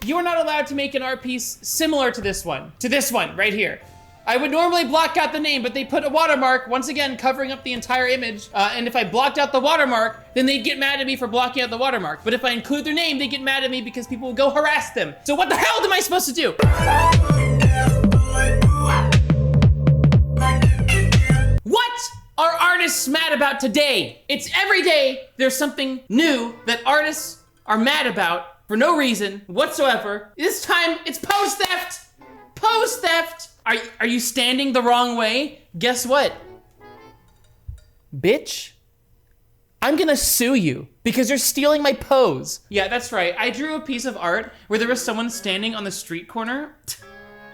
You are not allowed to make an art piece similar to this one right here. I would normally block out the name, but they put a watermark, once again, covering up the entire image. And if I blocked out the watermark, then they'd get mad at me for blocking out the watermark. But if I include their name, they get mad at me because people will go harass them. So what the hell am I supposed to do? What are artists mad about today? It's every day there's something new that artists are mad about for no reason whatsoever. This time, it's pose theft. Pose theft. Are you standing the wrong way? Guess what? Bitch, I'm gonna sue you because you're stealing my pose. Yeah, that's right. I drew a piece of art where there was someone standing on the street corner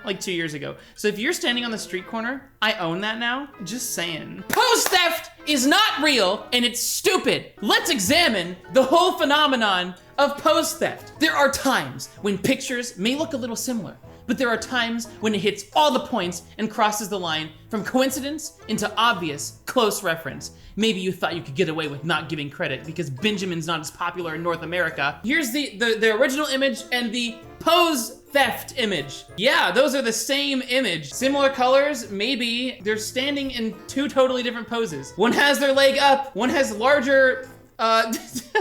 like 2 years ago. So if you're standing on the street corner, I own that now. Just saying. Pose theft is not real and it's stupid. Let's examine the whole phenomenon of pose theft. There are times when pictures may look a little similar, but there are times when it hits all the points and crosses the line from coincidence into obvious close reference. Maybe you thought you could get away with not giving credit because Benjamin's not as popular in North America. Here's the original image and the pose theft image. Yeah, those are the same image. Similar colors, maybe. They're standing in two totally different poses. One has their leg up, one has larger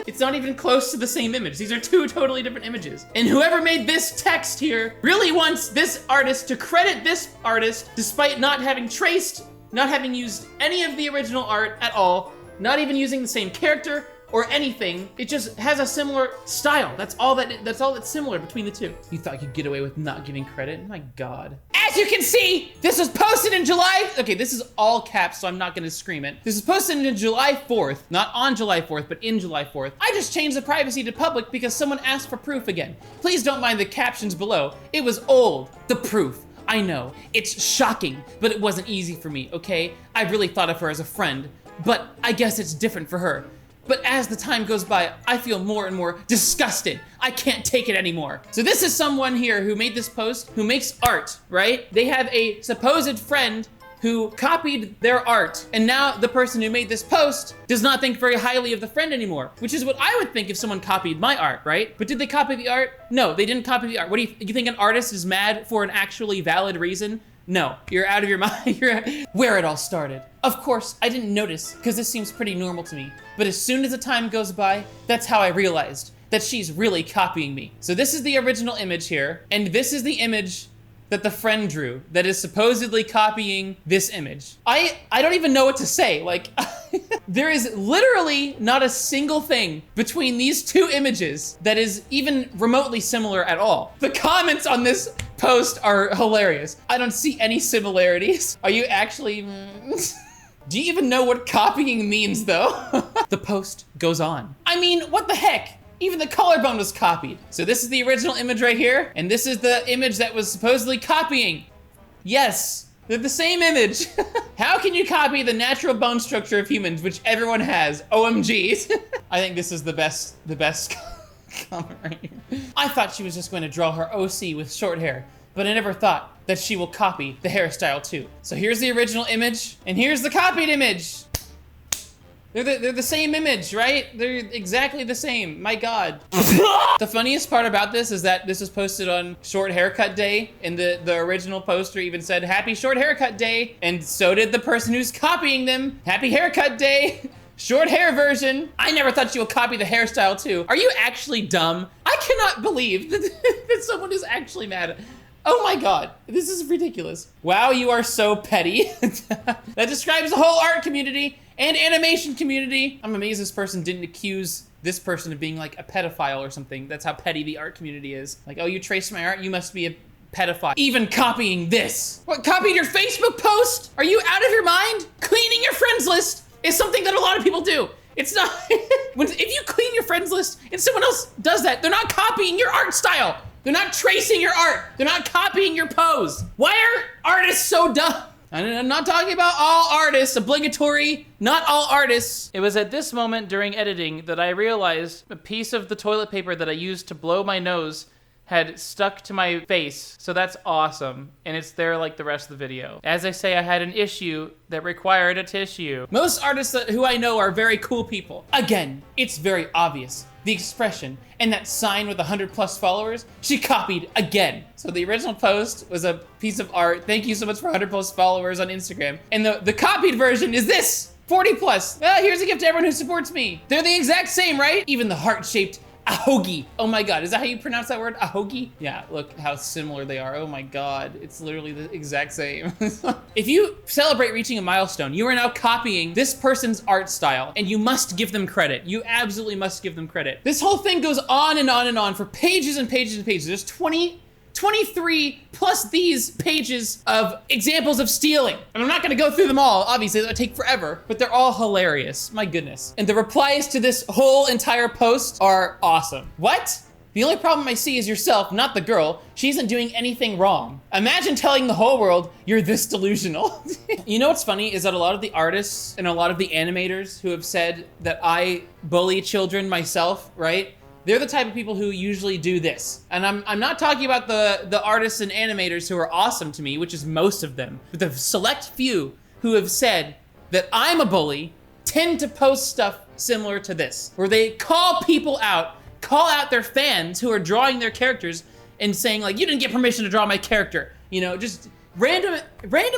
it's not even close to the same image. These are two totally different images. And whoever made this text here really wants this artist to credit this artist despite not having used any of the original art at all, not even using the same character or anything. It just has a similar style. That's all that's similar between the two. You thought you could get away with not giving credit? My God. As you can see, this was posted in July. Okay, this is all caps, so I'm not gonna scream it. This is posted in July 4th, not on July 4th, but in July 4th. I just changed the privacy to public because someone asked for proof again. Please don't mind the captions below. It was old. The proof. I know, it's shocking, but it wasn't easy for me, okay? I really thought of her as a friend, but I guess it's different for her. But as the time goes by, I feel more and more disgusted. I can't take it anymore. So this is someone here who made this post, who makes art, right? They have a supposed friend who copied their art. And now the person who made this post does not think very highly of the friend anymore, which is what I would think if someone copied my art, right? But did they copy the art? No, they didn't copy the art. What do you think an artist is mad for an actually valid reason? No, you're out of your mind. Where it all started. Of course, I didn't notice because this seems pretty normal to me. But as soon as the time goes by, that's how I realized that she's really copying me. So this is the original image here, and this is the image that the friend drew that is supposedly copying this image. I don't even know what to say. Like, there is literally not a single thing between these two images that is even remotely similar at all. The comments on this post are hilarious. I don't see any similarities. Are you actually... Do you even know what copying means though? The post goes on. I mean, what the heck? Even the collarbone was copied. So this is the original image right here, and this is the image that was supposedly copying. Yes, they're the same image. How can you copy the natural bone structure of humans, which everyone has? OMGs. I think this is the best comment right here. I thought she was just going to draw her OC with short hair, but I never thought that she will copy the hairstyle too. So here's the original image, and here's the copied image. They're the same image, right? They're exactly the same. My God. The funniest part about this is that this was posted on Short Haircut Day, and the original poster even said, Happy Short Haircut Day, and so did the person who's copying them. Happy Haircut Day. Short hair version. I never thought you would copy the hairstyle too. Are you actually dumb? I cannot believe that someone is actually mad. Oh my God, this is ridiculous. Wow, you are so petty. That describes the whole art community and animation community. I'm amazed this person didn't accuse this person of being like a pedophile or something. That's how petty the art community is. Like, oh, you traced my art, you must be a pedophile. Even copying this. What, copied your Facebook post? Are you out of your mind? Cleaning your friends list is something that a lot of people do. It's not, if you clean your friends list and someone else does that, they're not copying your art style. They're not tracing your art. They're not copying your pose. Why are artists so dumb? I'm not talking about all artists, obligatory, not all artists. It was at this moment during editing that I realized a piece of the toilet paper that I used to blow my nose had stuck to my face, so that's awesome, and it's there like the rest of the video. As I say, I had an issue that required a tissue. Most artists who I know are very cool people. Again, it's very obvious. The expression and that sign with 100+ followers, she copied again. So the original post was a piece of art. Thank you so much for 100+ followers on Instagram. And the copied version is this, 40+. Here's a gift to everyone who supports me. They're the exact same, right? Even the heart-shaped ahogi. Oh my God, is that how you pronounce that word? Ahogi? Yeah, look how similar they are. Oh my God, it's literally the exact same. If you celebrate reaching a milestone, you are now copying this person's art style, and you must give them credit. You absolutely must give them credit. This whole thing goes on and on and on for pages and pages and pages. There's 23 plus these pages of examples of stealing. And I'm not gonna go through them all, obviously, that would take forever, but they're all hilarious, my goodness. And the replies to this whole entire post are awesome. What? The only problem I see is yourself, not the girl. She isn't doing anything wrong. Imagine telling the whole world you're this delusional. You know what's funny is that a lot of the artists and a lot of the animators who have said that I bully children myself, right? They're the type of people who usually do this. And I'm not talking about the artists and animators who are awesome to me, which is most of them, but the select few who have said that I'm a bully tend to post stuff similar to this, where they call people out, call out their fans who are drawing their characters and saying like, you didn't get permission to draw my character. You know, just random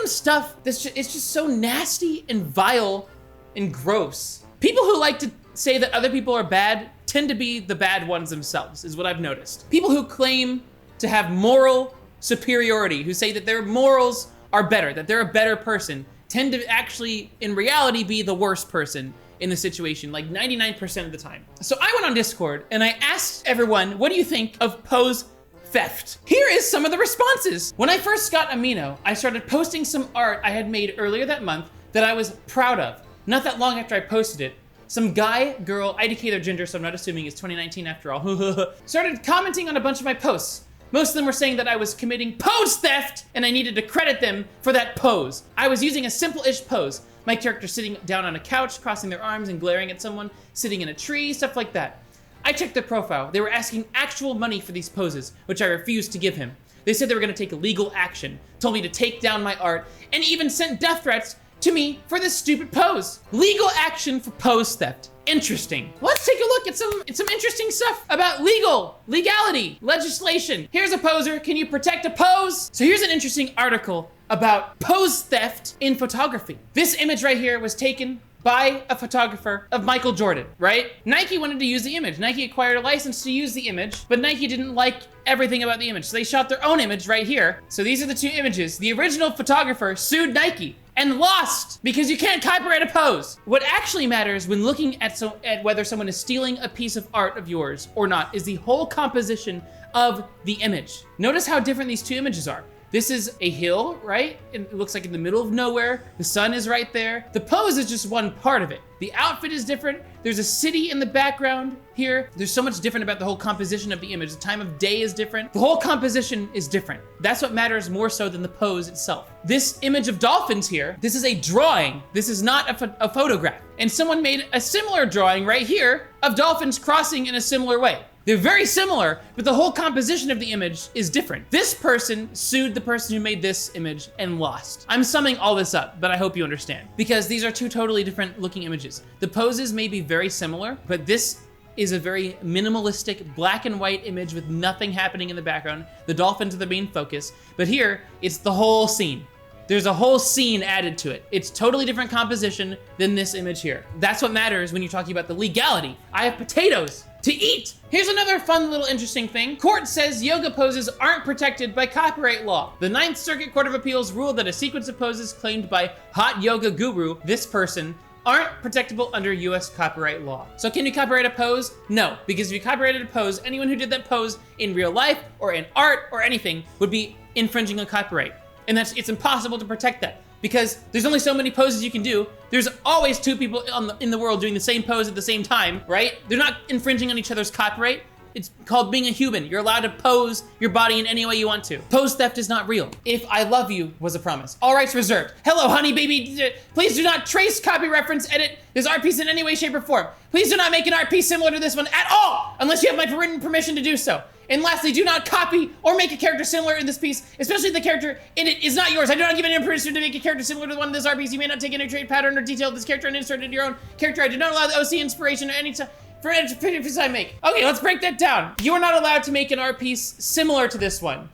stuff that's it's just so nasty and vile and gross. People who like to say that other people are bad tend to be the bad ones themselves, is what I've noticed. People who claim to have moral superiority, who say that their morals are better, that they're a better person, tend to actually, in reality, be the worst person in the situation, like 99% of the time. So I went on Discord and I asked everyone, what do you think of pose theft? Here is some of the responses. When I first got Amino, I started posting some art I had made earlier that month that I was proud of. Not that long after I posted it, some guy, girl, IDK their gender, so I'm not assuming it's 2019 after all, started commenting on a bunch of my posts. Most of them were saying that I was committing pose theft and I needed to credit them for that pose. I was using a simple-ish pose. My character sitting down on a couch, crossing their arms and glaring at someone, sitting in a tree, stuff like that. I checked their profile. They were asking actual money for these poses, which I refused to give him. They said they were gonna take legal action, told me to take down my art, and even sent death threats to me for this stupid pose. Legal action for pose theft. Interesting. Let's take a look at some interesting stuff about legality, legislation. Here's a poser. Can you protect a pose? So here's an interesting article about pose theft in photography. This image right here was taken by a photographer of Michael Jordan, right? Nike wanted to use the image. Nike acquired a license to use the image, but Nike didn't like everything about the image. So they shot their own image right here. So these are the two images. The original photographer sued Nike and lost because you can't copyright a pose. What actually matters when looking at whether someone is stealing a piece of art of yours or not is the whole composition of the image. Notice how different these two images are. This is a hill, right? It looks like in the middle of nowhere. The sun is right there. The pose is just one part of it. The outfit is different. There's a city in the background here. There's so much different about the whole composition of the image. The time of day is different. The whole composition is different. That's what matters more so than the pose itself. This image of dolphins here, this is a drawing. This is not a photograph. And someone made a similar drawing right here of dolphins crossing in a similar way. They're very similar, but the whole composition of the image is different. This person sued the person who made this image and lost. I'm summing all this up, but I hope you understand, because these are two totally different looking images. The poses may be very similar, but this is a very minimalistic black and white image with nothing happening in the background. The dolphins are the main focus, but here it's the whole scene. There's a whole scene added to it. It's totally different composition than this image here. That's what matters when you're talking about the legality. I have potatoes to eat. Here's another fun little interesting thing. Court says yoga poses aren't protected by copyright law. The Ninth Circuit Court of Appeals ruled that a sequence of poses claimed by hot yoga guru, this person, aren't protectable under US copyright law. So can you copyright a pose? No, because if you copyrighted a pose, anyone who did that pose in real life or in art or anything would be infringing on copyright. And it's impossible to protect that because there's only so many poses you can do. There's always two people in the world doing the same pose at the same time, right? They're not infringing on each other's copyright. It's called being a human. You're allowed to pose your body in any way you want to. Pose theft is not real. If I love you was a promise. All rights reserved. Hello, honey, baby. Please do not trace, copy, reference, edit this art piece in any way, shape, or form. Please do not make an art piece similar to this one at all, unless you have my written permission to do so. And lastly, do not copy or make a character similar in this piece, especially the character in it is not yours. I do not give any permission to make a character similar to the one in this art piece. You may not take any trait, pattern, or detail of this character and insert it into your own character. I do not allow the OC inspiration or any time for any piece I make. Okay, let's break that down. You are not allowed to make an art piece similar to this one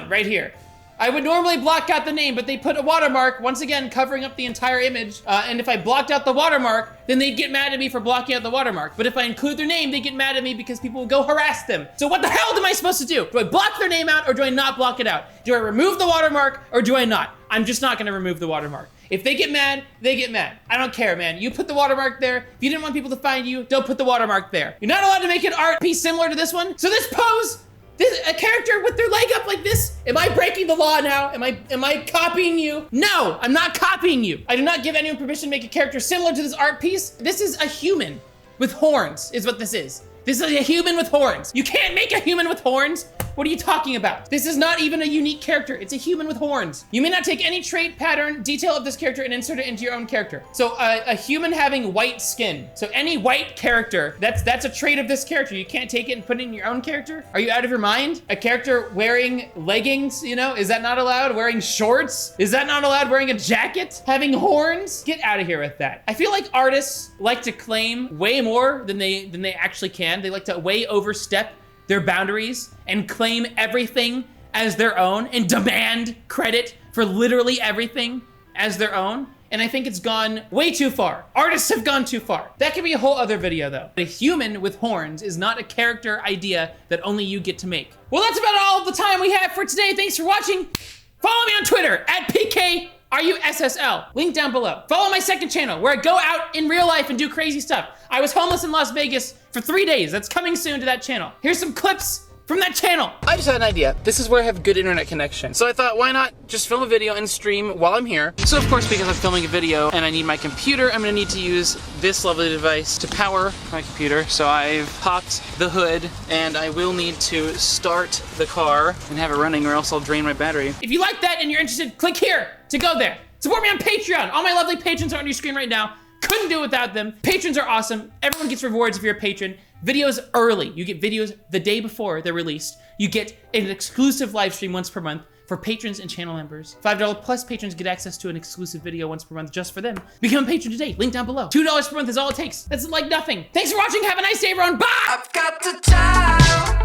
right here. I would normally block out the name, but they put a watermark, once again, covering up the entire image. And if I blocked out the watermark, then they'd get mad at me for blocking out the watermark. But if I include their name, they get mad at me because people will go harass them. So what the hell am I supposed to do? Do I block their name out or do I not block it out? Do I remove the watermark or do I not? I'm just not gonna remove the watermark. If they get mad, they get mad. I don't care, man. You put the watermark there. If you didn't want people to find you, don't put the watermark there. You're not allowed to make an art piece similar to this one. So this pose, a character with their leg up like this? Am I breaking the law now? Am I copying you? No, I'm not copying you. I do not give anyone permission to make a character similar to this art piece. This is a human with horns, is what this is. This is a human with horns. You can't make a human with horns. What are you talking about? This is not even a unique character. It's a human with horns. You may not take any trait, pattern, detail of this character and insert it into your own character. So a human having white skin. So any white character, that's a trait of this character. You can't take it and put it in your own character? Are you out of your mind? A character wearing leggings, you know, is that not allowed? Wearing shorts? Is that not allowed? Wearing a jacket? Having horns? Get out of here with that. I feel like artists like to claim way more than they actually can. They like to way overstep their boundaries and claim everything as their own and demand credit for literally everything as their own. And I think it's gone way too far. Artists have gone too far. That could be a whole other video though. A human with horns is not a character idea that only you get to make. Well, that's about all the time we have for today. Thanks for watching. Follow me on Twitter at PKRUSSL. Link down below. Follow my second channel where I go out in real life and do crazy stuff. I was homeless in Las Vegas for 3 days. That's coming soon to that channel. Here's some clips from that channel. I just had an idea. This is where I have good internet connection. So I thought, why not just film a video and stream while I'm here? So of course, because I'm filming a video and I need my computer, I'm gonna need to use this lovely device to power my computer. So I've popped the hood and I will need to start the car and have it running or else I'll drain my battery. If you like that and you're interested, click here to go there. Support me on Patreon. All my lovely patrons are on your screen right now. Couldn't do it without them. Patrons are awesome. Everyone gets rewards if you're a patron. Videos early. You get videos the day before they're released. You get an exclusive live stream once per month for patrons and channel members. $5 plus patrons get access to an exclusive video once per month just for them. Become a patron today. Link down below. $2 per month is all it takes. That's like nothing. Thanks for watching. Have a nice day, everyone. Bye! I've got the time.